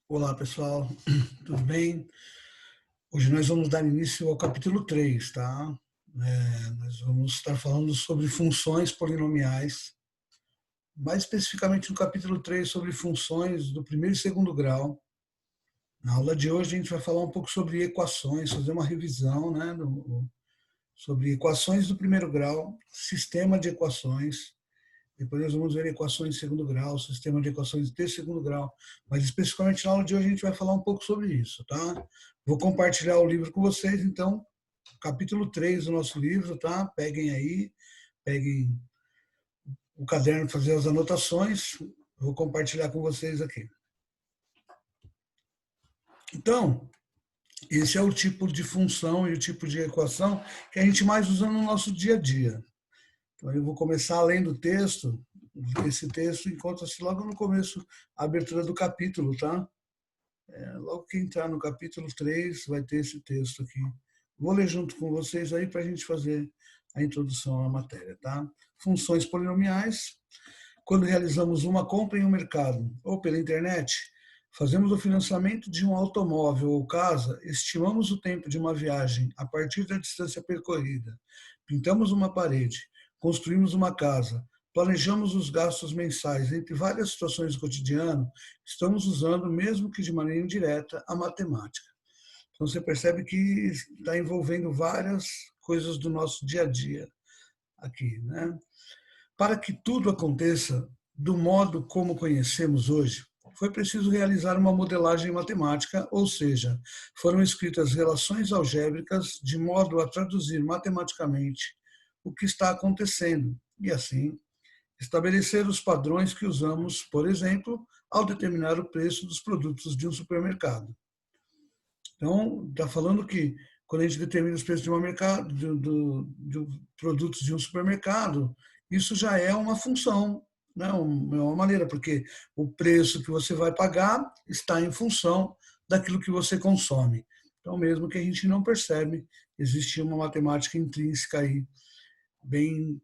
Olá, pessoal, tudo bem? Hoje nós vamos dar início ao capítulo 3, tá? Nós vamos estar falando sobre funções polinomiais, mais especificamente no capítulo 3 sobre funções do primeiro e segundo grau. Na aula de hoje a gente vai falar um pouco sobre equações, fazer uma revisão, né, sobre equações do primeiro grau, sistema de equações. Depois nós vamos ver equações de segundo grau, sistema de equações de segundo grau, mas especificamente na aula de hoje a gente vai falar um pouco sobre isso, tá? Vou compartilhar o livro com vocês, então, capítulo 3 do nosso livro, tá? Peguem aí, peguem o caderno para fazer as anotações, vou compartilhar com vocês aqui. Então, esse é o tipo de função e o tipo de equação que a gente mais usa no nosso dia a dia. Então, eu vou começar lendo o texto. Esse texto encontra-se logo no começo, a abertura do capítulo, tá? Logo que entrar no capítulo 3, vai ter esse texto aqui. Vou ler junto com vocês aí para a gente fazer a introdução à matéria, tá? Funções polinomiais. Quando realizamos uma compra em um mercado ou pela internet, fazemos o financiamento de um automóvel ou casa, estimamos o tempo de uma viagem a partir da distância percorrida, pintamos uma parede, construímos uma casa, planejamos os gastos mensais, entre várias situações do cotidiano, estamos usando, mesmo que de maneira indireta, a matemática. Então você percebe que está envolvendo várias coisas do nosso dia a dia aqui, né? Para que tudo aconteça do modo como conhecemos hoje, foi preciso realizar uma modelagem matemática, ou seja, foram escritas relações algébricas de modo a traduzir matematicamente o que está acontecendo e, assim, estabelecer os padrões que usamos, por exemplo, ao determinar o preço dos produtos de um supermercado. Então, está falando que quando a gente determina os preços de uma mercado, de produtos de um supermercado, isso já é uma função, né? Uma maneira, porque o preço que você vai pagar está em função daquilo que você consome. Então, mesmo que a gente não percebe, existe uma matemática intrínseca aí, bem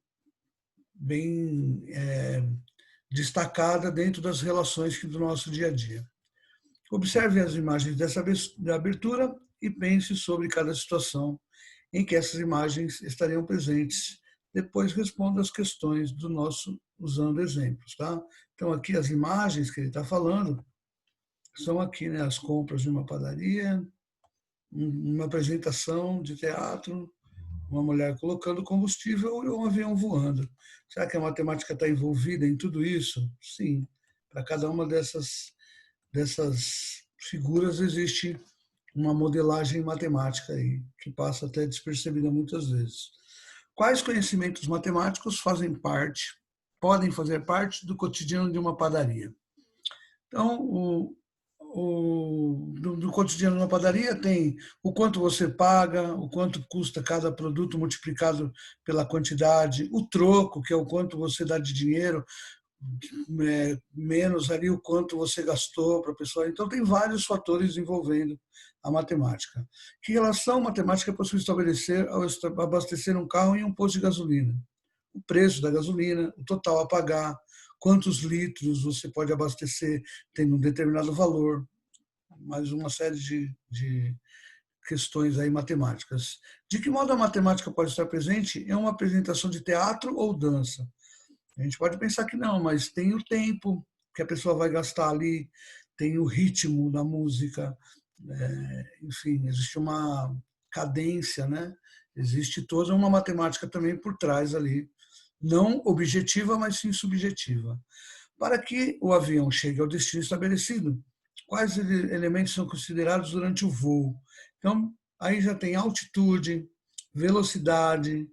destacada dentro das relações do nosso dia a dia. Observe as imagens dessa abertura e pense sobre cada situação em que essas imagens estariam presentes. Depois responda as questões do nosso usando exemplos, tá? Então aqui as imagens que ele está falando são aqui, né, as compras de uma padaria, uma apresentação de teatro, uma mulher colocando combustível e um avião voando. Será que a matemática está envolvida em tudo isso? Sim. Para cada uma dessas figuras existe uma modelagem matemática aí, que passa até despercebida muitas vezes. Quais conhecimentos matemáticos podem fazer parte do cotidiano de uma padaria? Então, do cotidiano de uma padaria tem o quanto você paga, o quanto custa cada produto multiplicado pela quantidade, o troco, que é o quanto você dá de dinheiro, menos ali o quanto você gastou para a pessoa. Então, tem vários fatores envolvendo a matemática. Que relação matemática possui estabelecer ao abastecer um carro em um posto de gasolina? O preço da gasolina, o total a pagar, quantos litros você pode abastecer tendo um determinado valor, mais uma série de questões aí matemáticas. De que modo a matemática pode estar presente em uma apresentação de teatro ou dança? A gente pode pensar que não, mas tem o tempo que a pessoa vai gastar ali, tem o ritmo da música, enfim, existe uma cadência, né? Existe toda uma matemática também por trás ali, não objetiva, mas sim subjetiva. Para que o avião chegue ao destino estabelecido, quais elementos são considerados durante o voo? Então, aí já tem altitude, velocidade,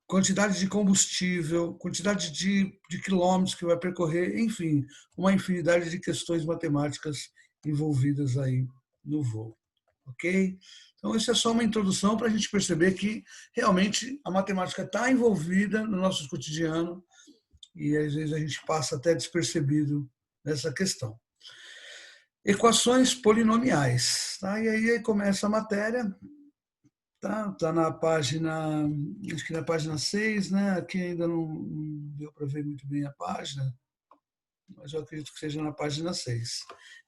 quantidade de combustível, quantidade de quilômetros que vai percorrer, enfim, uma infinidade de questões matemáticas envolvidas aí no voo, ok? Então, isso é só uma introdução para a gente perceber que realmente a matemática está envolvida no nosso cotidiano e às vezes a gente passa até despercebido nessa questão. Equações polinomiais, tá? E aí começa a matéria. Tá na página, acho que na página 6, né? Aqui ainda não deu para ver muito bem a página, mas eu acredito que seja na página 6.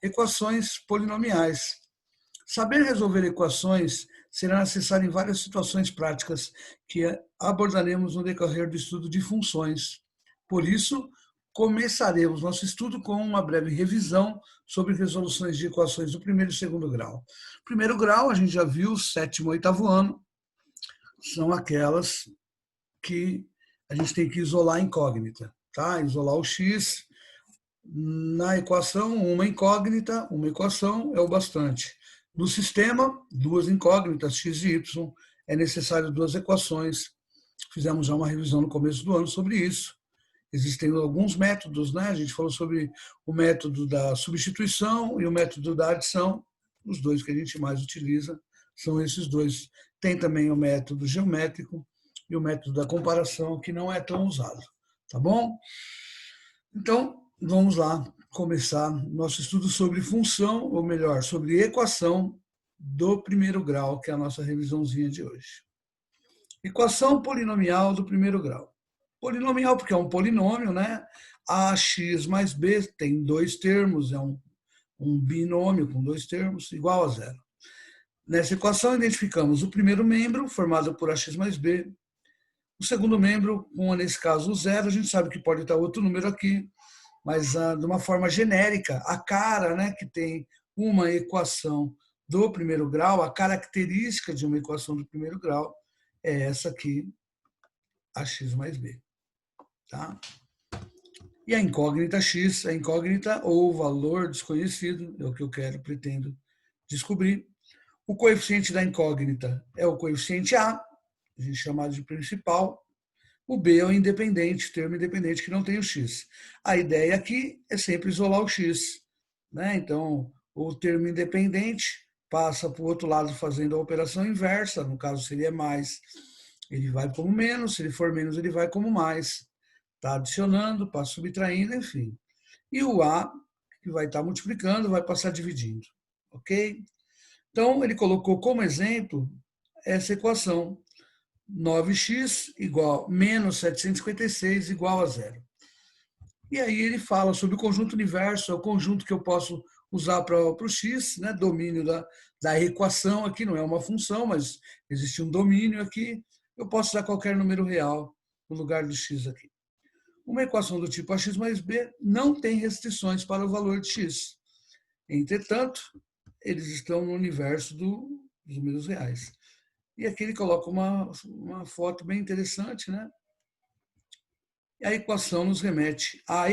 Equações polinomiais. Saber resolver equações será necessário em várias situações práticas que abordaremos no decorrer do estudo de funções. Por isso, começaremos nosso estudo com uma breve revisão sobre resoluções de equações do primeiro e segundo grau. Primeiro grau, a gente já viu, sétimo e oitavo ano, são aquelas que a gente tem que isolar a incógnita, tá? Isolar o x. Na equação, uma incógnita, uma equação é o bastante. No sistema, duas incógnitas, x e y, é necessário duas equações. Fizemos já uma revisão no começo do ano sobre isso. Existem alguns métodos, né? A gente falou sobre o método da substituição e o método da adição. Os dois que a gente mais utiliza são esses dois. Tem também o método geométrico e o método da comparação, que não é tão usado. Tá bom? Então, vamos lá começar nosso estudo sobre função, ou melhor, sobre equação do primeiro grau, que é a nossa revisãozinha de hoje. Equação polinomial do primeiro grau. Polinomial porque é um polinômio, né? Ax mais b tem dois termos, é um binômio com dois termos, igual a zero. Nessa equação, identificamos o primeiro membro, formado por ax mais b. O segundo membro, com, nesse caso, o zero, a gente sabe que pode estar outro número aqui, mas de uma forma genérica, a cara, né, que tem uma equação do primeiro grau, a característica de uma equação do primeiro grau é essa aqui, ax mais b. Tá? E a incógnita x, a incógnita ou valor desconhecido, é o que eu quero, pretendo descobrir. O coeficiente da incógnita é o coeficiente A, a gente chama de principal. O B é o independente, termo independente que não tem o x. A ideia aqui é sempre isolar o x, né? Então, o termo independente passa para o outro lado fazendo a operação inversa, no caso, se ele é mais, ele vai como menos, se ele for menos, ele vai como mais. Está adicionando, passa subtraindo, enfim. E o A, que vai estar multiplicando, vai passar dividindo, ok? Então, ele colocou como exemplo essa equação, 9x igual menos 756 igual a zero. E aí ele fala sobre o conjunto universo, é o conjunto que eu posso usar para o x, né? Domínio da equação aqui, não é uma função, mas existe um domínio aqui. Eu posso usar qualquer número real no lugar do x aqui. Uma equação do tipo ax mais b não tem restrições para o valor de x. Entretanto, eles estão no universo dos números reais. E aqui ele coloca uma foto bem interessante, né? E a equação nos remete à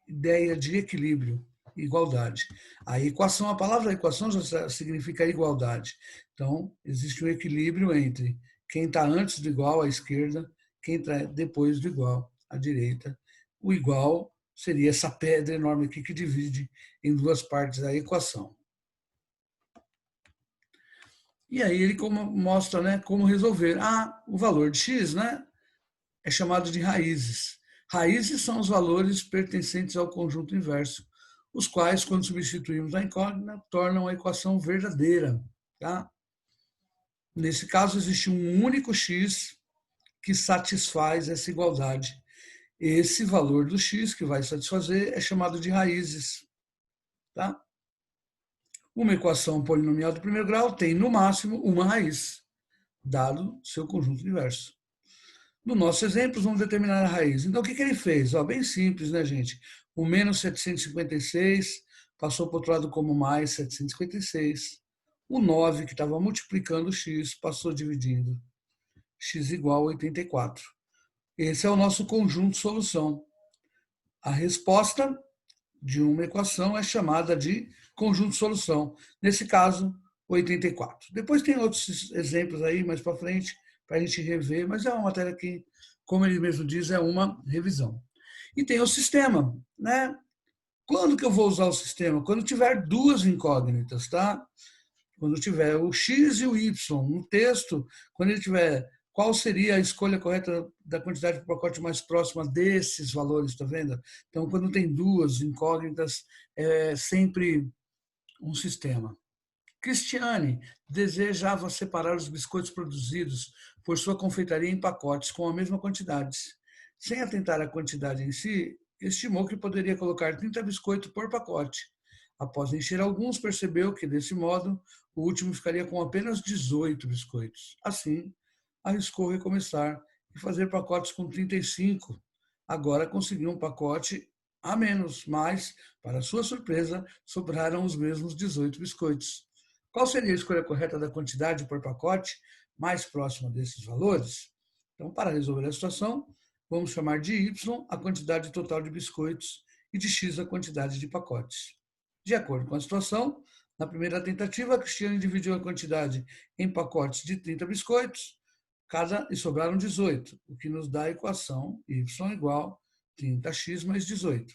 ideia de equilíbrio, igualdade. A equação, a palavra equação já significa igualdade. Então, existe um equilíbrio entre quem está antes do igual à esquerda, quem está depois do igual à direita. O igual seria essa pedra enorme aqui que divide em duas partes a equação. E aí ele mostra, né, como resolver. O valor de x, né, é chamado de raízes. Raízes são os valores pertencentes ao conjunto inverso, os quais, quando substituímos a incógnita, tornam a equação verdadeira. Tá? Nesse caso, existe um único x que satisfaz essa igualdade. Esse valor do x que vai satisfazer é chamado de raízes. Tá? Uma equação polinomial do primeiro grau tem, no máximo, uma raiz, dado seu conjunto inverso. No nosso exemplo, vamos determinar a raiz. Então, o que ele fez? Bem simples, né, gente? O menos 756 passou para o outro lado como mais 756. O 9, que estava multiplicando o x, passou dividindo. X igual a 84. Esse é o nosso conjunto solução. A resposta de uma equação é chamada de conjunto solução. Nesse caso, 84. Depois tem outros exemplos aí mais para frente, para a gente rever, mas é uma matéria que, como ele mesmo diz, é uma revisão. E tem o sistema, né? Quando que eu vou usar o sistema? Quando tiver duas incógnitas, tá? Quando tiver o x e o y no texto, quando ele tiver qual seria a escolha correta da quantidade de pacote mais próxima desses valores, tá vendo? Então, quando tem duas incógnitas, é sempre um sistema. Cristiane desejava separar os biscoitos produzidos por sua confeitaria em pacotes com a mesma quantidade. Sem atentar à quantidade em si, estimou que poderia colocar 30 biscoitos por pacote. Após encher alguns, percebeu que, desse modo, o último ficaria com apenas 18 biscoitos. Assim, arriscou recomeçar e fazer pacotes com 35. Agora conseguiu um pacote a menos, mas, para sua surpresa, sobraram os mesmos 18 biscoitos. Qual seria a escolha correta da quantidade por pacote mais próxima desses valores? Então, para resolver a situação, vamos chamar de y a quantidade total de biscoitos e de x a quantidade de pacotes. De acordo com a situação, na primeira tentativa, a Cristiane dividiu a quantidade em pacotes de 30 biscoitos, e sobraram 18, o que nos dá a equação y igual 30x mais 18.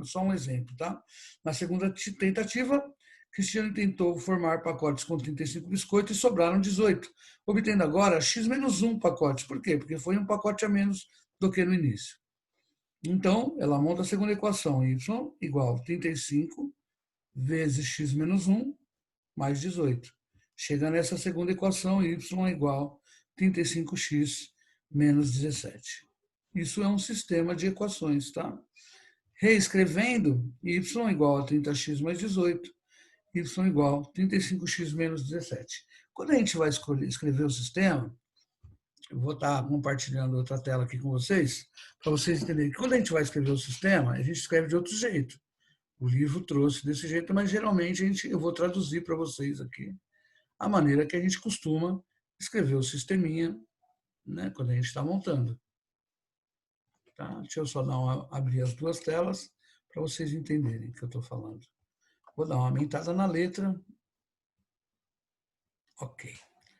Só um exemplo, tá? Na segunda tentativa, Cristiane tentou formar pacotes com 35 biscoitos e sobraram 18, obtendo agora x menos 1 pacote. Por quê? Porque foi um pacote a menos do que no início. Então, ela monta a segunda equação, y igual 35 vezes x menos 1 mais 18. Chega nessa segunda equação, y igual 35x menos 17. Isso é um sistema de equações, tá? Reescrevendo, y igual a 30x mais 18, y igual a 35x menos 17. Quando a gente vai escrever o sistema, eu vou estar compartilhando outra tela aqui com vocês, para vocês entenderem que quando a gente vai escrever o sistema, a gente escreve de outro jeito. O livro trouxe desse jeito, mas geralmente eu vou traduzir para vocês aqui a maneira que a gente costuma escrever o sisteminha, né, quando a gente está montando. Tá? Deixa eu só abrir as duas telas para vocês entenderem o que eu estou falando. Vou dar uma aumentada na letra. Ok.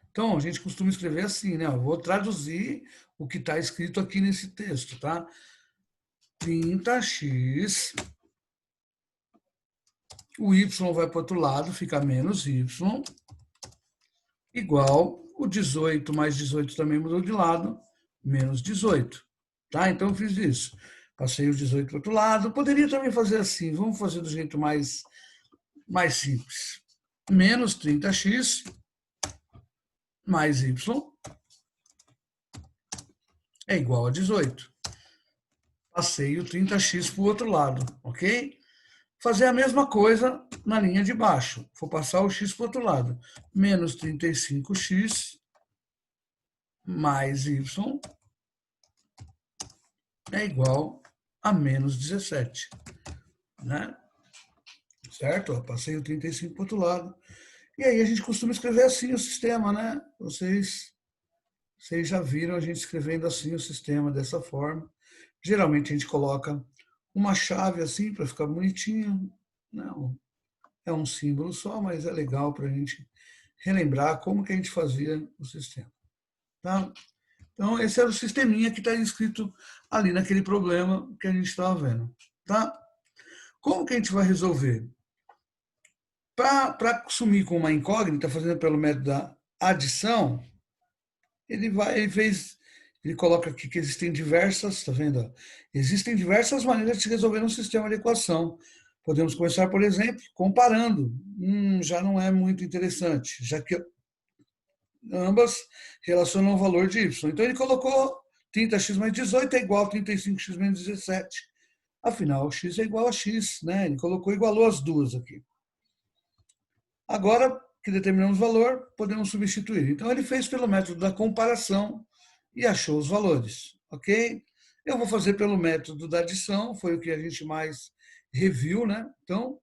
Então, a gente costuma escrever assim, né? Eu vou traduzir o que está escrito aqui nesse texto, tá? 30x, o y vai para o outro lado, fica menos y, igual o 18 mais 18 também mudou de lado, menos 18. Tá? Então, eu fiz isso. Passei o 18 para o outro lado. Poderia também fazer assim, vamos fazer do jeito mais simples. Menos 30x mais y é igual a 18. Passei o 30x para o outro lado, ok? Fazer a mesma coisa na linha de baixo. Vou passar o x para o outro lado. Menos 35x mais y é igual a menos 17. Né? Certo? Eu passei o 35 para o outro lado. E aí a gente costuma escrever assim o sistema, né? Vocês já viram a gente escrevendo assim o sistema, dessa forma. Geralmente a gente coloca uma chave assim para ficar bonitinho. Não, é um símbolo só, mas é legal para a gente relembrar como que a gente fazia o sistema. Tá? Então, esse era o sisteminha que está escrito ali naquele problema que a gente estava vendo. Tá? Como que a gente vai resolver? Para assumir com uma incógnita, fazendo pelo método da adição, ele coloca aqui que existem diversas, tá vendo? Existem diversas maneiras de se resolver um sistema de equação. Podemos começar, por exemplo, comparando. Já não é muito interessante, já que ambas relacionam o valor de y. Então, ele colocou 30x mais 18 é igual a 35x menos 17. Afinal, x é igual a x, né? Ele igualou as duas aqui. Agora que determinamos o valor, podemos substituir. Então, ele fez pelo método da comparação e achou os valores, ok? Eu vou fazer pelo método da adição, foi o que a gente mais reviu, né? Então,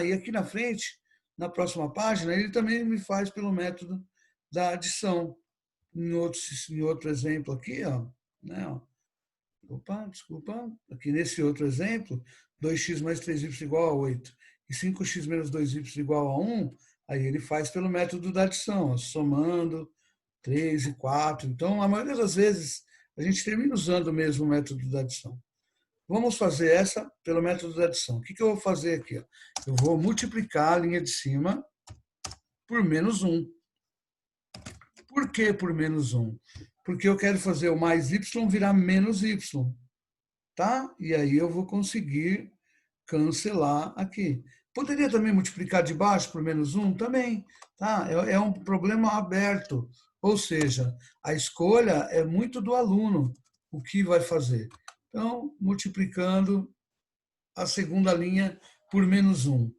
e aqui na frente, na próxima página, ele também me faz pelo método da adição. Em outro exemplo aqui, ó, né? Opa, desculpa. Aqui nesse outro exemplo, 2x mais 3y igual a 8 e 5x menos 2y igual a 1, aí ele faz pelo método da adição, ó, somando 3 e 4. Então, a maioria das vezes, a gente termina usando o mesmo método da adição. Vamos fazer essa pelo método da adição. O que eu vou fazer aqui? Ó? Eu vou multiplicar a linha de cima por menos 1. Por que por menos 1? Porque eu quero fazer o mais y virar menos y. Tá? E aí eu vou conseguir cancelar aqui. Poderia também multiplicar de baixo por menos 1? Também. Tá? É um problema aberto. Ou seja, a escolha é muito do aluno, o que vai fazer. Então, multiplicando a segunda linha por menos 1.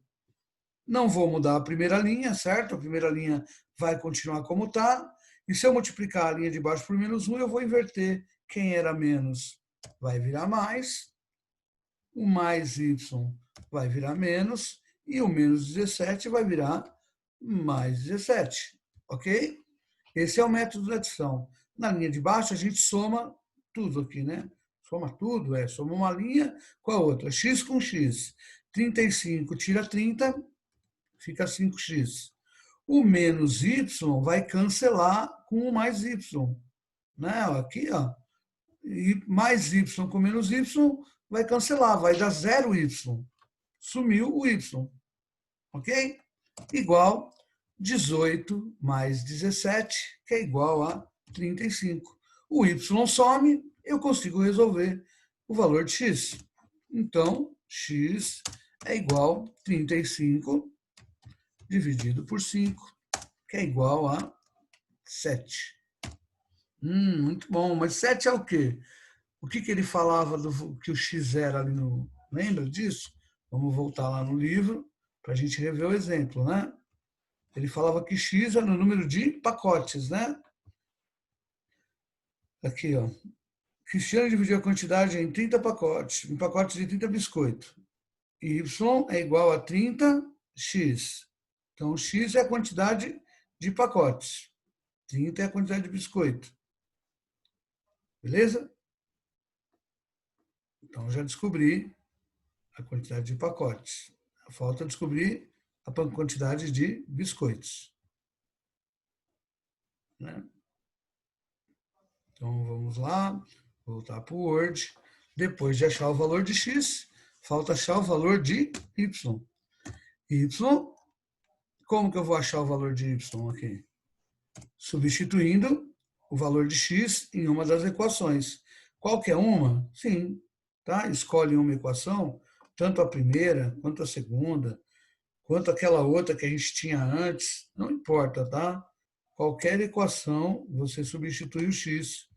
Não vou mudar a primeira linha, certo? A primeira linha vai continuar como está. E se eu multiplicar a linha de baixo por menos 1, eu vou inverter. Quem era menos vai virar mais. O mais y vai virar menos. E o menos 17 vai virar mais 17. Ok? Esse é o método da adição. Na linha de baixo, a gente soma tudo aqui, né? Soma tudo, soma uma linha com a outra. X com x. 35 tira 30, fica 5x. O menos y vai cancelar com o mais y. Né? Aqui, ó. E mais y com menos y vai cancelar, vai dar 0y. Sumiu o y. Ok? Igual 18 mais 17, que é igual a 35. O y some, eu consigo resolver o valor de x. Então, x é igual a 35 dividido por 5, que é igual a 7. Muito bom. Mas 7 é o quê? O que ele falava do que o x era ali no... Lembra disso? Vamos voltar lá no livro para a gente rever o exemplo, né? Ele falava que x era o número de pacotes, né? Aqui, ó. Cristiano dividiu a quantidade em 30 pacotes, em pacotes de 30 biscoitos. Y é igual a 30x. Então, x é a quantidade de pacotes. 30 é a quantidade de biscoito. Beleza? Então, já descobri a quantidade de pacotes. Falta descobrir a quantidade de biscoitos. Né? Então, vamos lá, voltar para o Word. Depois de achar o valor de x, falta achar o valor de y. Y, como que eu vou achar o valor de y aqui? Substituindo o valor de x em uma das equações. Qualquer uma? Sim. Tá? Escolhe uma equação, tanto a primeira, quanto a segunda, quanto aquela outra que a gente tinha antes, não importa, tá? Qualquer equação, você substitui o x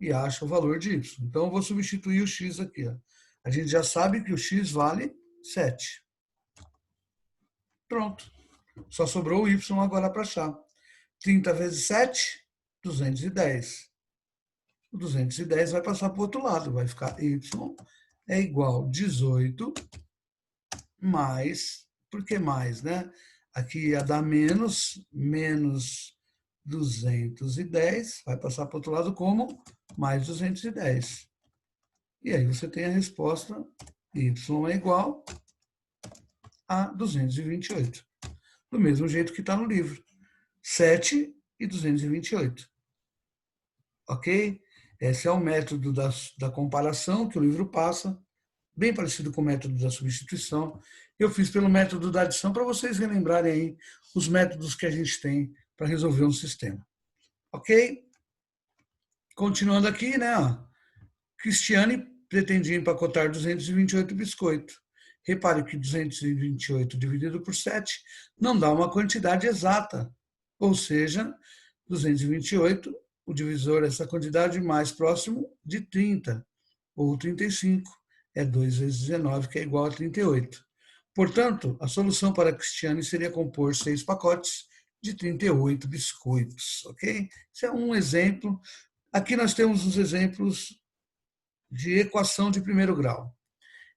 e acha o valor de y. Então, eu vou substituir o x aqui. Ó. A gente já sabe que o x vale 7. Pronto. Só sobrou o y agora para achar. 30 vezes 7, 210. O 210 vai passar para o outro lado, vai ficar y é igual a 18 mais, por que mais, né? Aqui ia dar menos 210, vai passar para o outro lado como mais 210. E aí você tem a resposta, y é igual a 228. Do mesmo jeito que está no livro. 7 e 228. Ok? Esse é o método da comparação que o livro passa, bem parecido com o método da substituição. Eu fiz pelo método da adição para vocês relembrarem aí os métodos que a gente tem para resolver um sistema. Ok? Continuando aqui, né? Cristiane pretendia empacotar 228 biscoitos. Repare que 228 dividido por 7 não dá uma quantidade exata. Ou seja, 228, o divisor, essa quantidade mais próximo de 30, ou 35. É 2 vezes 19, que é igual a 38. Portanto, a solução para Cristiane seria compor 6 pacotes de 38 biscoitos, ok? Isso é um exemplo. Aqui nós temos os exemplos de equação de primeiro grau.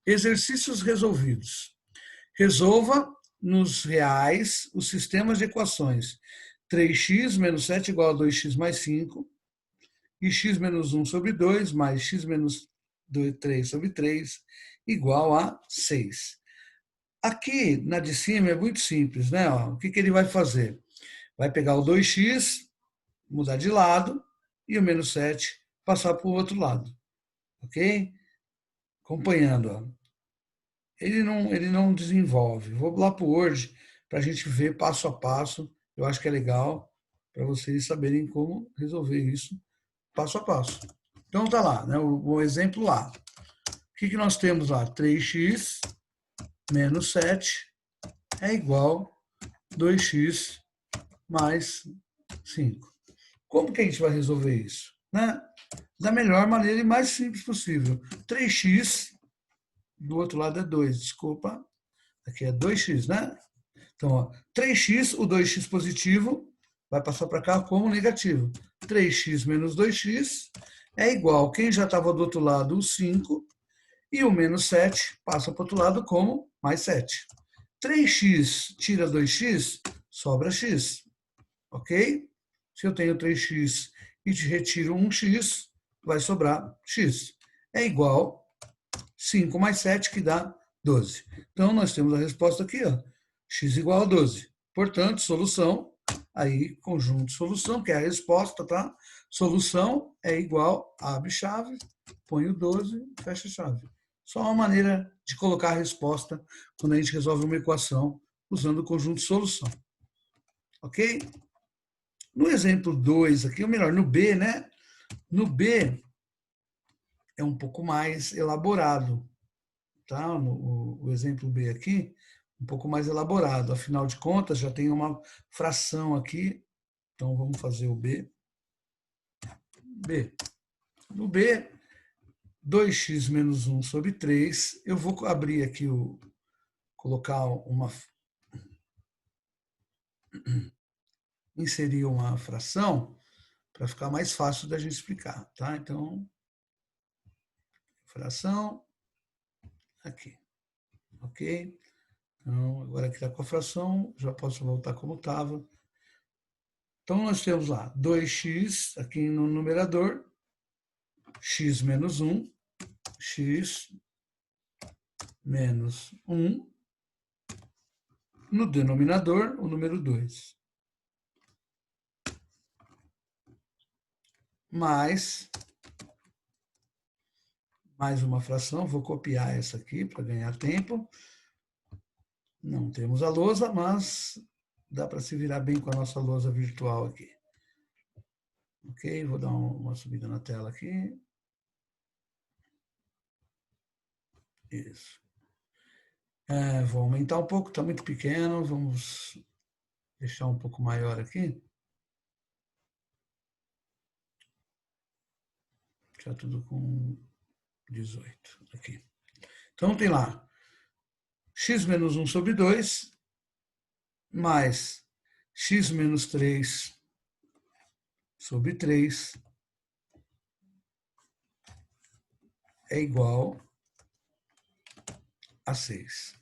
Exercícios resolvidos. Resolva nos reais os sistemas de equações 3x menos 7 igual a 2x mais 5 e x menos 1 sobre 2 mais x menos 3 sobre 3 igual a 6. Aqui na de cima é muito simples, né? O que ele vai fazer? Vai pegar o 2x, mudar de lado, e o menos 7 passar para o outro lado. Ok? Acompanhando. Ó. Ele não desenvolve. Vou lá para o Word para a gente ver passo a passo. Eu acho que é legal para vocês saberem como resolver isso passo a passo. Então tá lá, né? O exemplo lá. O que nós temos lá? 3x menos 7 é igual a 2x mais 5. Como que a gente vai resolver isso? Né? Da melhor maneira e mais simples possível. 3x, do outro lado é 2, desculpa. Aqui é 2x, né? Então, ó, 3x, o 2x positivo, vai passar para cá como negativo. 3x menos 2x é igual, quem já estava do outro lado, o 5, e o menos 7 passa para o outro lado como mais 7. 3x tira 2x, sobra x. Ok? Se eu tenho 3x e te retiro 1x, vai sobrar x. É igual 5 mais 7, que dá 12. Então, nós temos a resposta aqui, ó, x igual a 12. Portanto, solução, aí, conjunto de solução, que é a resposta, tá? Solução é igual, abre chave, põe o 12, fecha chave. Só uma maneira de colocar a resposta quando a gente resolve uma equação usando o conjunto de solução. Ok? No exemplo 2 aqui, ou melhor, no B, né? No B é um pouco mais elaborado, tá? O exemplo B aqui, um pouco mais elaborado. Afinal de contas, já tem uma fração aqui. Então, vamos fazer o B. B. No B, 2x menos 1 sobre 3. Eu vou abrir aqui, colocar uma... inserir uma fração para ficar mais fácil da gente explicar, tá? Então, fração aqui, ok? Então, agora que está com a fração, já posso voltar como estava. Então, nós temos lá 2x aqui no numerador, x menos 1, x menos 1, no denominador, o número 2. Mais uma fração, vou copiar essa aqui para ganhar tempo. Não temos a lousa, mas dá para se virar bem com a nossa lousa virtual aqui. Ok, vou dar uma subida na tela aqui. Isso. Vou aumentar um pouco, está muito pequeno, vamos deixar um pouco maior aqui. Já tudo com 18 aqui. Então tem lá x menos 1 sobre 2, mais x menos 3 sobre 3 é igual a 6.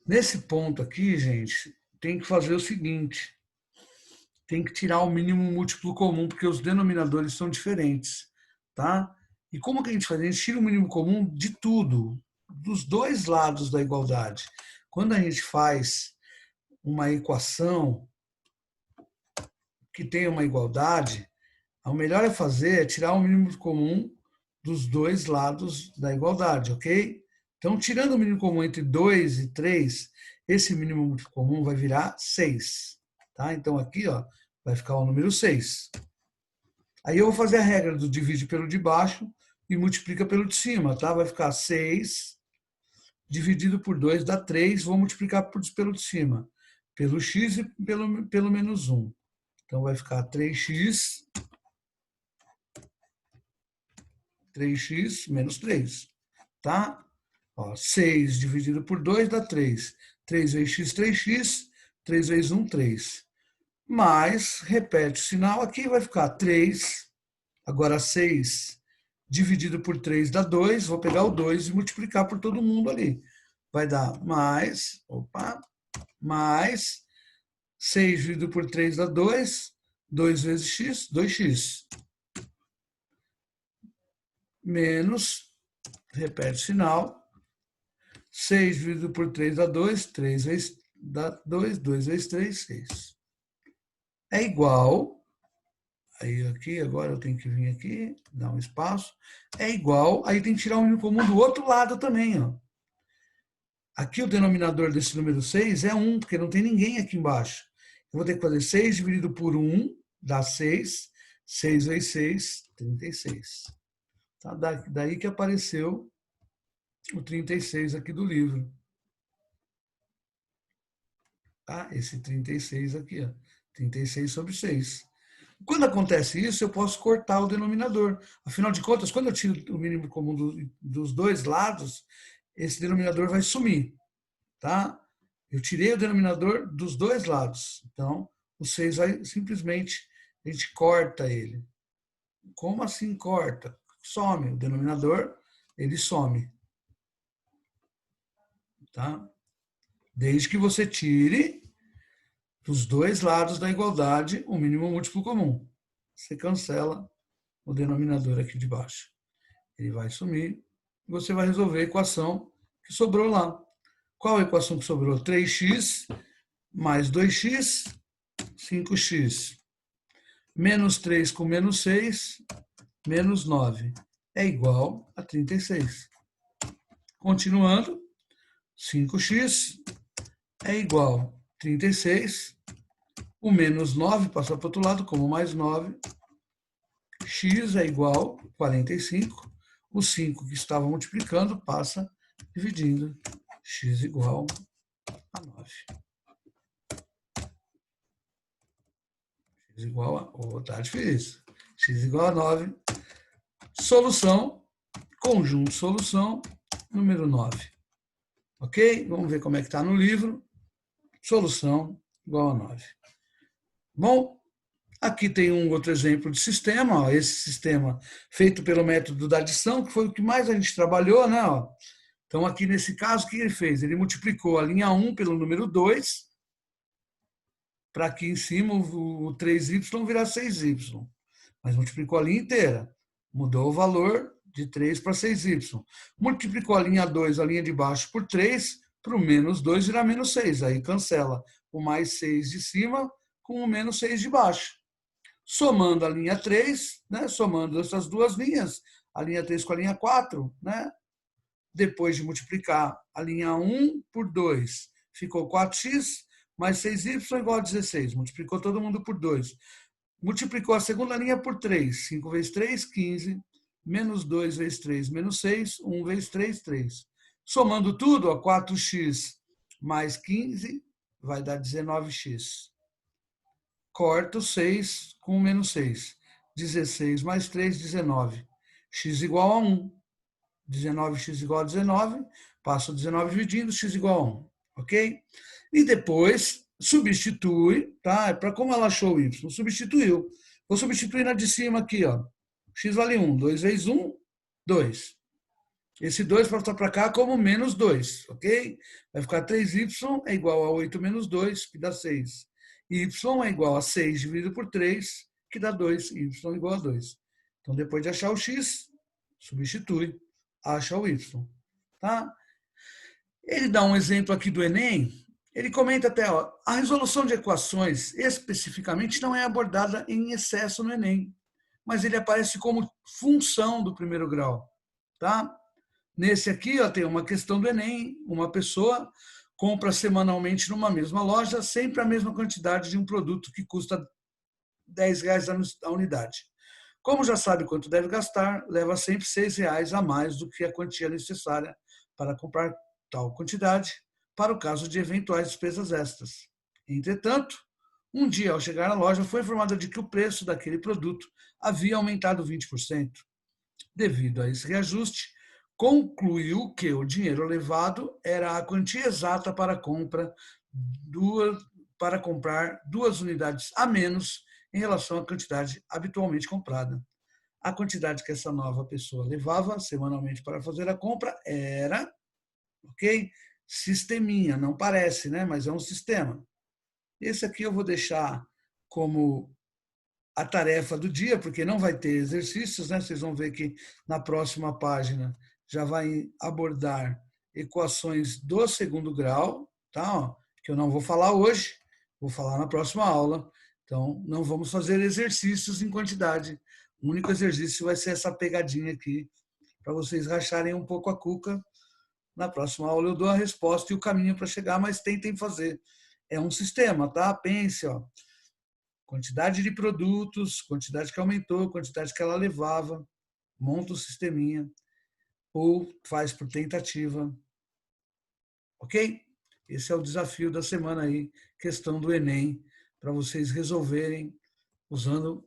Nesse ponto aqui, gente, tem que fazer o seguinte. Tem que tirar o mínimo múltiplo comum, porque os denominadores são diferentes, tá? E como que a gente faz? A gente tira o mínimo comum de tudo, dos dois lados da igualdade. Quando a gente faz uma equação que tem uma igualdade, o melhor é tirar o mínimo comum dos dois lados da igualdade, ok? Então, tirando o mínimo comum entre 2 e 3, esse mínimo comum vai virar 6. Tá? Então, aqui ó, vai ficar o número 6. Aí eu vou fazer a regra do divide pelo de baixo e multiplica pelo de cima. Tá? Vai ficar 6 dividido por 2 dá 3, vou multiplicar pelo de cima, pelo x e pelo menos 1. Então, vai ficar 3x menos 3. Tá? Ó, 6 dividido por 2 dá 3. 3 vezes x, 3x. 3 vezes 1, 3. Mas, repete o sinal aqui, vai ficar 3. Agora, 6 dividido por 3 dá 2. Vou pegar o 2 e multiplicar por todo mundo ali. Vai dar mais 6 dividido por 3 dá 2. 2 vezes x, 2x. Menos, repete o sinal, 6 dividido por 3 dá 2, 3 vezes dá 2, 2 vezes 3, 6. É igual, aí aqui, agora eu tenho que vir aqui, dar um espaço, é igual, aí tem que tirar o mínimo comum do outro lado também, ó. Aqui o denominador desse número 6 é 1, porque não tem ninguém aqui embaixo. Eu vou ter que fazer 6 dividido por 1, dá 6, 6 vezes 6, 36. Tá? Daí que apareceu o 36 aqui do livro. Tá? Esse 36 aqui, ó. 36 sobre 6. Quando acontece isso, eu posso cortar o denominador. Afinal de contas, quando eu tiro o mínimo comum dos dois lados, esse denominador vai sumir. Tá? Eu tirei o denominador dos dois lados. Então, o 6 vai simplesmente, a gente corta ele. Como assim corta? Some. O denominador, ele some. Tá? Desde que você tire dos dois lados da igualdade o mínimo múltiplo comum. Você cancela o denominador aqui de baixo. Ele vai sumir e você vai resolver a equação que sobrou lá. Qual a equação que sobrou? 3x mais 2x, 5x. Menos 3 com menos 6, menos 9. É igual a 36. Continuando, 5x é igual a 36. O menos 9 passa para o outro lado como mais 9. X é igual a 45. O 5 que estava multiplicando passa dividindo. X igual a 9. X igual a... Oh, tá difícil. X igual a 9. Solução, conjunto solução, número 9. Ok? Vamos ver como é que está no livro. Solução igual a 9. Bom, aqui tem um outro exemplo de sistema. Ó, esse sistema feito pelo método da adição, que foi o que mais a gente trabalhou, né? Ó. Então, aqui nesse caso, o que ele fez? Ele multiplicou a linha 1 pelo número 2, para aqui em cima o 3y virar 6y. Mas multiplicou a linha inteira. Mudou o valor de 3 para 6y. Multiplicou a linha 2, a linha de baixo, por 3, para o menos 2 virar menos 6. Aí cancela o mais 6 de cima com o menos 6 de baixo. Somando a linha 3, né? Somando essas duas linhas, a linha 3 com a linha 4, né? Depois de multiplicar a linha 1 por 2, ficou 4x, mais 6y igual a 16. Multiplicou todo mundo por 2. Multiplicou a segunda linha por 3. 5 vezes 3, 15. Menos 2 vezes 3, menos 6. 1 vezes 3, 3. Somando tudo, 4x mais 15 vai dar 19x. Corta o 6 com o menos 6. 16 mais 3, 19. X igual a 1. 19x igual a 19. Passo o 19 dividindo, x igual a 1. Ok? E depois substitui, tá? Para como ela achou o y? Substituiu. Vou substituir na de cima aqui, ó. X vale 1. 2 vezes 1, 2. Esse 2 passa para cá como menos 2, ok? Vai ficar 3y é igual a 8 menos 2, que dá 6. Y é igual a 6 dividido por 3, que dá 2. Y é igual a 2. Então, depois de achar o x, substitui, acha o y. Tá? Ele dá um exemplo aqui do Enem. Ele comenta até, ó, a resolução de equações, especificamente, não é abordada em excesso no Enem, mas ele aparece como função do primeiro grau. Tá? Nesse aqui, ó, tem uma questão do Enem. Uma pessoa compra semanalmente numa mesma loja sempre a mesma quantidade de um produto que custa R$10 a unidade. Como já sabe quanto deve gastar, leva sempre R$6 a mais do que a quantia necessária para comprar tal quantidade, para o caso de eventuais despesas extras. Entretanto, um dia, ao chegar na loja, foi informada de que o preço daquele produto havia aumentado 20%. Devido a esse reajuste, concluiu que o dinheiro levado era a quantia exata para comprar 2 unidades a menos em relação à quantidade habitualmente comprada. A quantidade que essa nova pessoa levava semanalmente para fazer a compra era, ok? Sisteminha, não parece, né? Mas é um sistema. Esse aqui eu vou deixar como a tarefa do dia, porque não vai ter exercícios, né? Vocês vão ver que na próxima página já vai abordar equações do segundo grau, tá? Que eu não vou falar hoje, vou falar na próxima aula. Então, não vamos fazer exercícios em quantidade. O único exercício vai ser essa pegadinha aqui, para vocês racharem um pouco a cuca. Na próxima aula eu dou a resposta e o caminho para chegar, mas tentem fazer. É um sistema, tá? Pense, ó. Quantidade de produtos, quantidade que aumentou, quantidade que ela levava, monta o sisteminha, ou faz por tentativa. Ok? Esse é o desafio da semana aí, questão do Enem, para vocês resolverem usando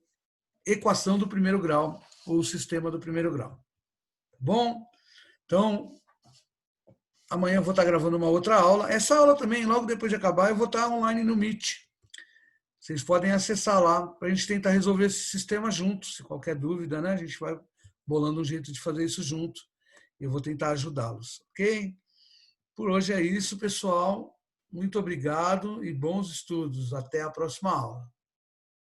equação do primeiro grau ou sistema do primeiro grau. Bom, então, Amanhã eu vou estar gravando uma outra aula. Essa aula também, logo depois de acabar, eu vou estar online no Meet. Vocês podem acessar lá para a gente tentar resolver esse sistema juntos. Se qualquer dúvida, né, a gente vai bolando um jeito de fazer isso junto. Eu vou tentar ajudá-los, ok? Por hoje é isso, pessoal. Muito obrigado e bons estudos. Até a próxima aula.